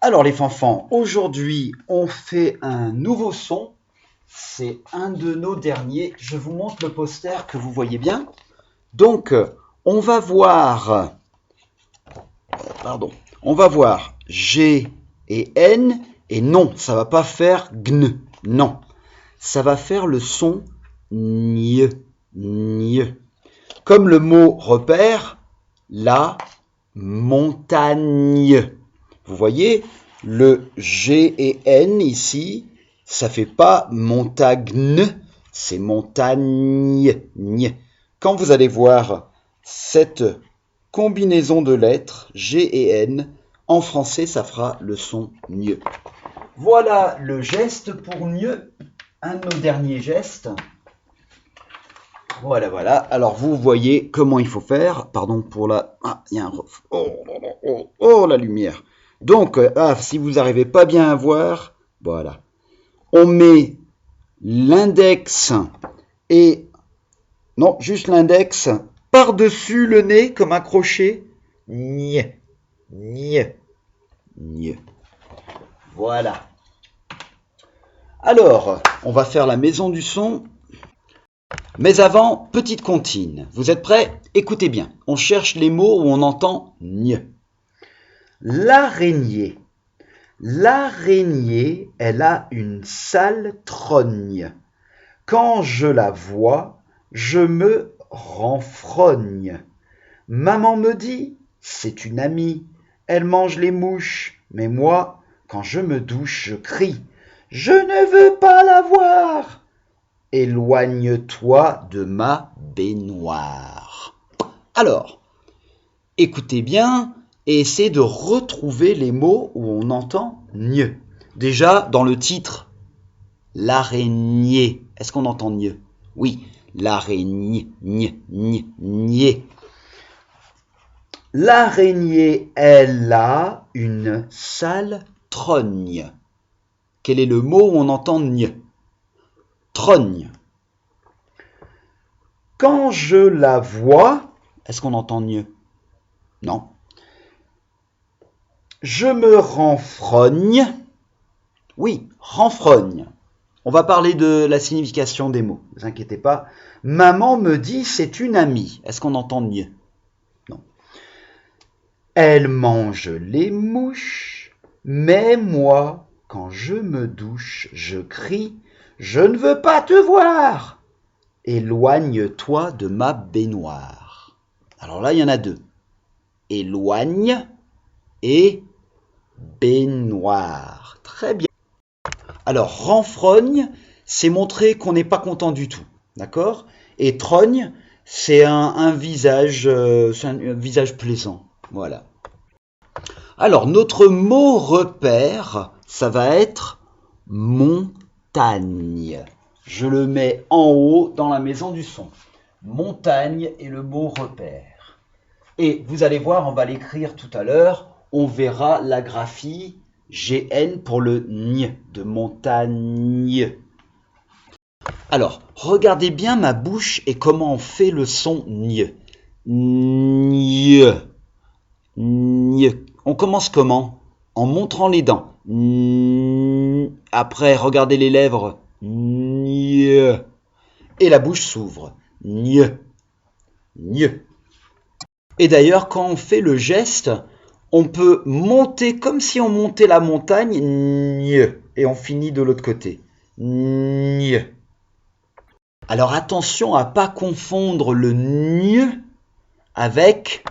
Alors les fanfans, aujourd'hui on fait un nouveau son, c'est un de nos derniers, je vous montre le poster que vous voyez bien. Donc on va voir, on va voir G et N, et non, ça va pas faire GN, non, ça va faire le son NIE, NIE. Comme le mot repère, la montagne. Vous voyez, le G et N ici, ça fait pas montagne, c'est montagne. Quand vous allez voir cette combinaison de lettres, G et N, en français, ça fera le son mieux. Voilà le geste pour mieux, un de nos derniers gestes. Voilà, voilà. Alors, vous voyez comment il faut faire. Pardon pour la... Ah, il y a un... Oh, la lumière. Donc, si vous n'arrivez pas bien à voir, voilà. On met l'index et... Non, juste l'index par-dessus le nez comme un crochet. Gne, gne, gne. Voilà. Alors, on va faire la maison du son. Mais avant, petite comptine. Vous êtes prêts? Écoutez bien. On cherche les mots où on entend « gne ». L'araignée. L'araignée, elle a une sale trogne. Quand je la vois, je me renfrogne. Maman me dit, c'est une amie. Elle mange les mouches. Mais moi, quand je me douche, je crie. Je ne veux pas la voir. Éloigne-toi de ma baignoire. Alors, écoutez bien et essayez de retrouver les mots où on entend « gne ». Déjà, dans le titre, l'araignée. Est-ce qu'on entend « gne » ? Oui, l'araignée, gne. L'araignée, elle a une sale trogne. Quel est le mot où on entend « gne » ? Trogne. Quand je la vois, est-ce qu'on entend mieux? Non. Je me renfrogne. Oui, renfrogne. On va parler de la signification des mots, ne vous inquiétez pas. Maman me dit c'est une amie. Est-ce qu'on entend mieux? Non. Elle mange les mouches, mais moi, quand je me douche, je crie « Je ne veux pas te voir !» Éloigne-toi de ma baignoire. Alors là, il y en a deux. Éloigne et baignoire. Très bien. Alors, renfrogne, c'est montrer qu'on n'est pas content du tout. D'accord? Et trogne, c'est un visage plaisant. Voilà. Alors, notre mot repère, ça va être montagne. Je le mets en haut dans la maison du son. Montagne est le mot repère. Et vous allez voir, on va l'écrire tout à l'heure, on verra la graphie GN pour le gne de montagne. Alors, regardez bien ma bouche et comment on fait le son gne. Gne. Gne. On commence comment? En montrant les dents. Gne. Après, regardez les lèvres. Gne. Et la bouche s'ouvre. Gne. Gne. Et d'ailleurs, quand on fait le geste, on peut monter comme si on montait la montagne. Gne. Et on finit de l'autre côté. Gne. Alors attention à ne pas confondre le gne avec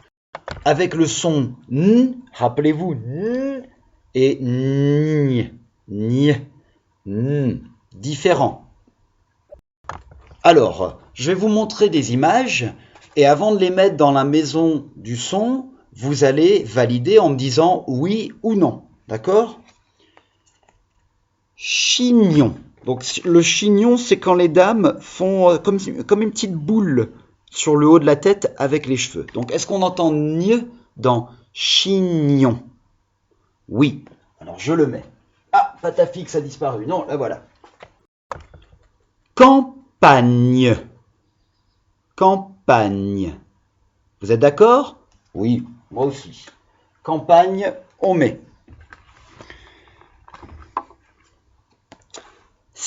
le son n. Rappelez-vous, n et gne. Gne. N. Différent. Alors, je vais vous montrer des images et avant de les mettre dans la maison du son, vous allez valider en me disant oui ou non. D'accord? Chignon. Donc le chignon, c'est quand les dames font comme une petite boule sur le haut de la tête avec les cheveux. Donc est-ce qu'on entend gne dans chignon? Oui. Alors je le mets. Ah, patafix a disparu. Non, là voilà. Campagne. Campagne. Vous êtes d'accord? Oui, moi aussi. Campagne, on met.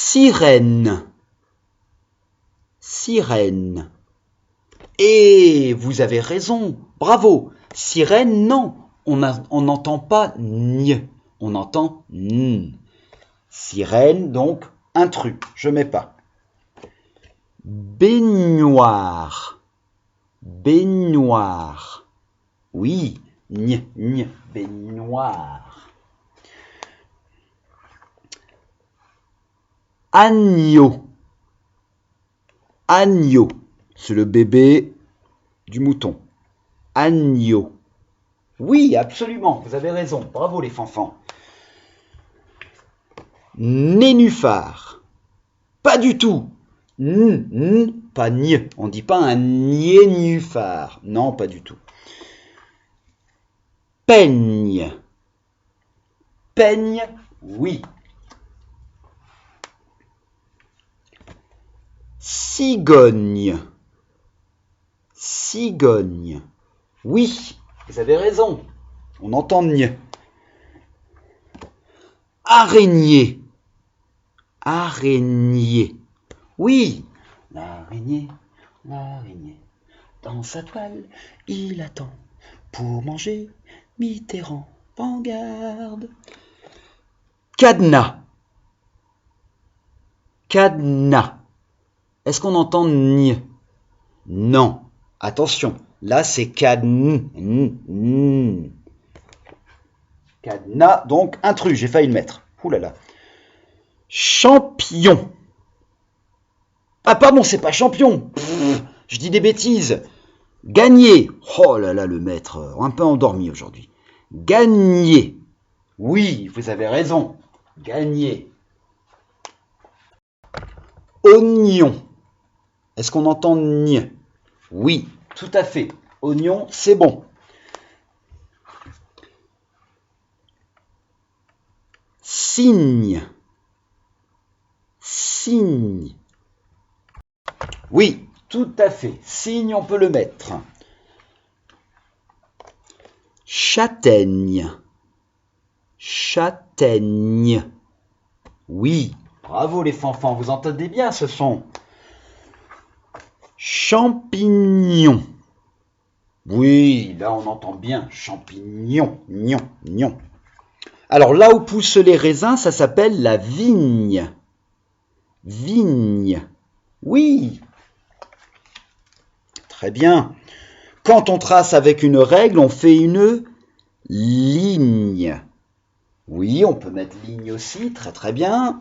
Sirène. Sirène. Et vous avez raison, bravo. Sirène, non, on n'entend pas ny, on entend n. Sirène, donc intrus, je mets pas. Baignoire. Baignoire. Oui, ny, baignoire. Agneau. Agneau. C'est le bébé du mouton. Agneau. Oui, absolument, vous avez raison. Bravo les fanfans. Nénuphar. Pas du tout. Pas ny. On ne dit pas un nénuphar. Non, pas du tout. Peigne. Peigne, oui. Cigogne. Cigogne. Oui, vous avez raison. On entend ny. Araignée. Araignée. Oui. L'araignée, l'araignée. Dans sa toile, il attend pour manger Mitterrand. Prends garde. Cadenas. Cadenas. Est-ce qu'on entend ny? Non. Attention, là c'est cadenas. Cadenas, donc intrus, j'ai failli le mettre. Ouh là là. Champion. Ah pardon, c'est pas champion. Je dis des bêtises. Gagner. Oh là là, le maître, un peu endormi aujourd'hui. Gagner. Oui, vous avez raison. Gagner. Oignon. Est-ce qu'on entend ny? Oui, tout à fait. Oignon, c'est bon. Cygne. Cygne. Oui, tout à fait. Cygne, on peut le mettre. Châtaigne. Châtaigne. Oui, bravo les fanfans, vous entendez bien ce son. Champignon. Oui, là on entend bien. Champignon, gnon. Alors là où poussent les raisins, ça s'appelle la vigne. Vigne. Oui. Très bien. Quand on trace avec une règle, on fait une ligne. Oui, on peut mettre ligne aussi, très très bien.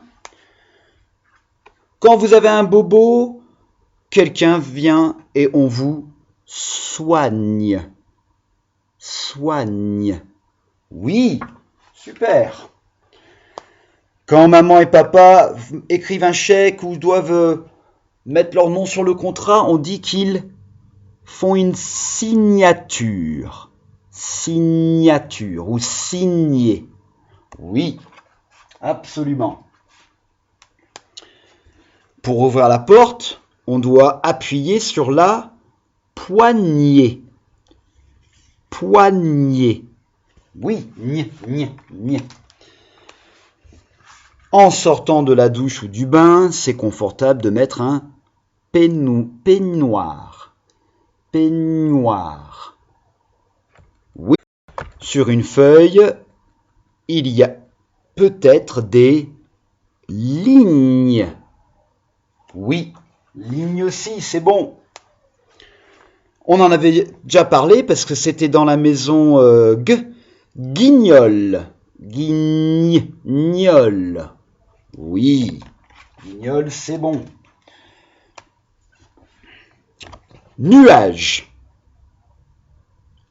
Quand vous avez un bobo, quelqu'un vient et on vous soigne. Soigne. Oui, super. Quand maman et papa écrivent un chèque ou doivent mettre leur nom sur le contrat, on dit qu'ils font une signature. Signature ou signer. Oui, absolument. Pour ouvrir la porte, on doit appuyer sur la poignée. Poignée. Oui, ny. En sortant de la douche ou du bain, c'est confortable de mettre un peignoir. Peignoir. Oui. Sur une feuille, il y a peut-être des lignes. Oui, lignes aussi, c'est bon. On en avait déjà parlé parce que c'était dans la maison Guignol. Guignol. Oui, guignol, c'est bon. Nuage.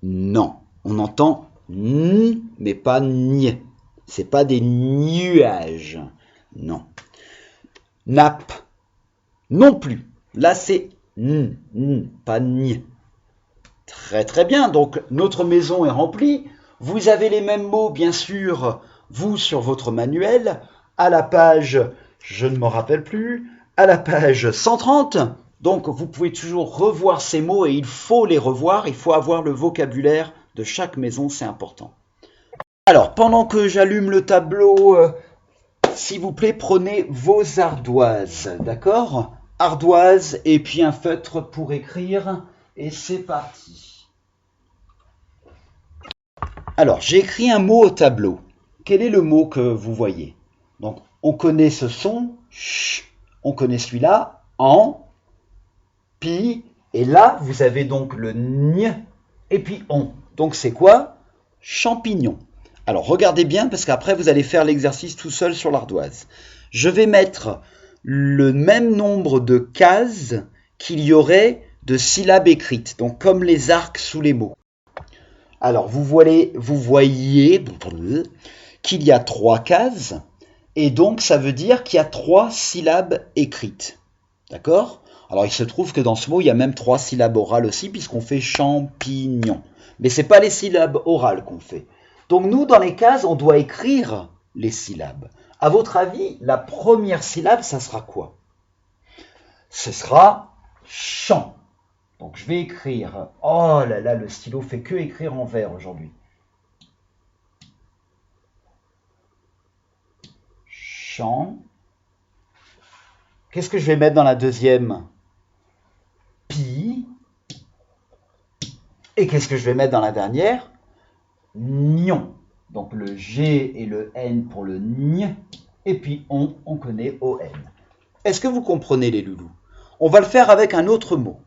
Non, on entend n, mais pas ny. C'est pas des nuages. Non. Nappe. Non plus. Là, c'est n, pas ny. Très très bien. Donc, notre maison est remplie. Vous avez les mêmes mots, bien sûr, vous, sur votre manuel, à la page, je ne m'en rappelle plus, à la page 130. Donc, vous pouvez toujours revoir ces mots et il faut les revoir. Il faut avoir le vocabulaire de chaque maison, c'est important. Alors, pendant que j'allume le tableau s'il vous plaît, prenez vos ardoises, d'accord? Ardoises et puis un feutre pour écrire. Et c'est parti. Alors, j'ai écrit un mot au tableau. Quel est le mot que vous voyez? Donc, on connaît ce son, ch, on connaît celui-là, en, pi, et là, vous avez donc le gn, et puis on. Donc, c'est quoi? Champignon. Alors, regardez bien, parce qu'après, vous allez faire l'exercice tout seul sur l'ardoise. Je vais mettre le même nombre de cases qu'il y aurait de syllabes écrites, donc comme les arcs sous les mots. Alors, vous voyez qu'il y a 3 cases, et donc ça veut dire qu'il y a 3 syllabes écrites. D'accord? Alors, il se trouve que dans ce mot, il y a même 3 syllabes orales aussi, puisqu'on fait champignon. Mais ce n'est pas les syllabes orales qu'on fait. Donc, nous, dans les cases, on doit écrire les syllabes. À votre avis, la première syllabe, ça sera quoi? Ce sera champ. Donc, je vais écrire. Oh là là, le stylo fait que écrire en vert aujourd'hui. Champ. Qu'est-ce que je vais mettre dans la deuxième? Pi. Et qu'est-ce que je vais mettre dans la dernière? Nion. Donc, le G et le N pour le N. Et puis, on connaît ON. Est-ce que vous comprenez les loulous? On va le faire avec un autre mot.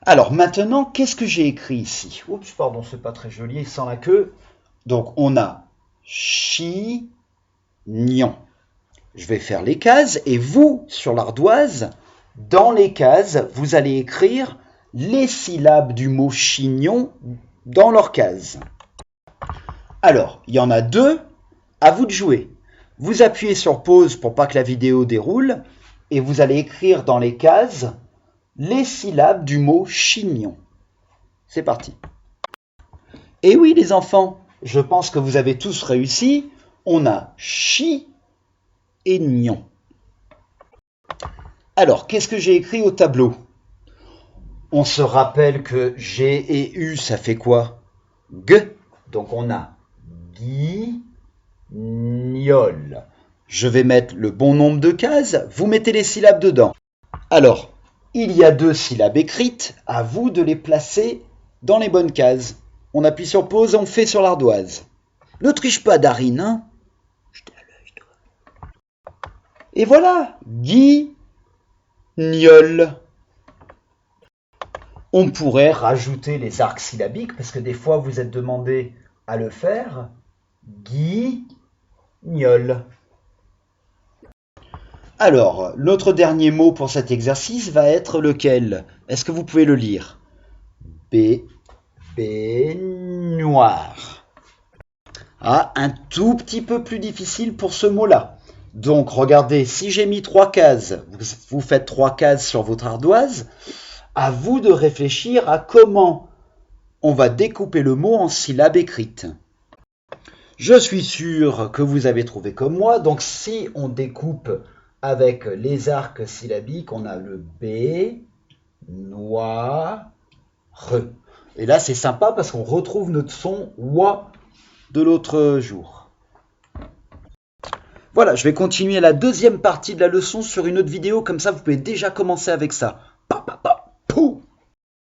Alors maintenant, qu'est-ce que j'ai écrit ici? Oups, pardon, c'est pas très joli, sans la queue. Donc on a chignon. Je vais faire les cases et vous, sur l'ardoise, dans les cases, vous allez écrire les syllabes du mot chignon dans leurs cases. Alors, il y en a 2, à vous de jouer. Vous appuyez sur pause pour pas que la vidéo déroule et vous allez écrire dans les cases les syllabes du mot chignon. C'est parti. Et oui les enfants, je pense que vous avez tous réussi. On a chi et nion. Alors, qu'est-ce que j'ai écrit au tableau? On se rappelle que G et U, ça fait quoi? G. Donc on a guignol. Je vais mettre le bon nombre de cases, vous mettez les syllabes dedans. Alors, il y a 2 syllabes écrites, à vous de les placer dans les bonnes cases. On appuie sur pause, on fait sur l'ardoise. Ne triche pas, Darine, hein? Jetez à l'œil, toi. Et voilà, guignol. On pourrait rajouter les arcs syllabiques, parce que des fois vous êtes demandé à le faire. Guignol. Alors, notre dernier mot pour cet exercice va être lequel? Est-ce que vous pouvez le lire? Baignoire. Ah, un tout petit peu plus difficile pour ce mot-là. Donc, regardez, si j'ai mis 3 cases, vous faites 3 cases sur votre ardoise, à vous de réfléchir à comment on va découper le mot en syllabes écrites. Je suis sûr que vous avez trouvé comme moi, donc si on découpe avec les arcs syllabiques, on a le B, noir, re. Et là, c'est sympa parce qu'on retrouve notre son wa de l'autre jour. Voilà, je vais continuer la deuxième partie de la leçon sur une autre vidéo, comme ça vous pouvez déjà commencer avec ça. Pa, pa, pa.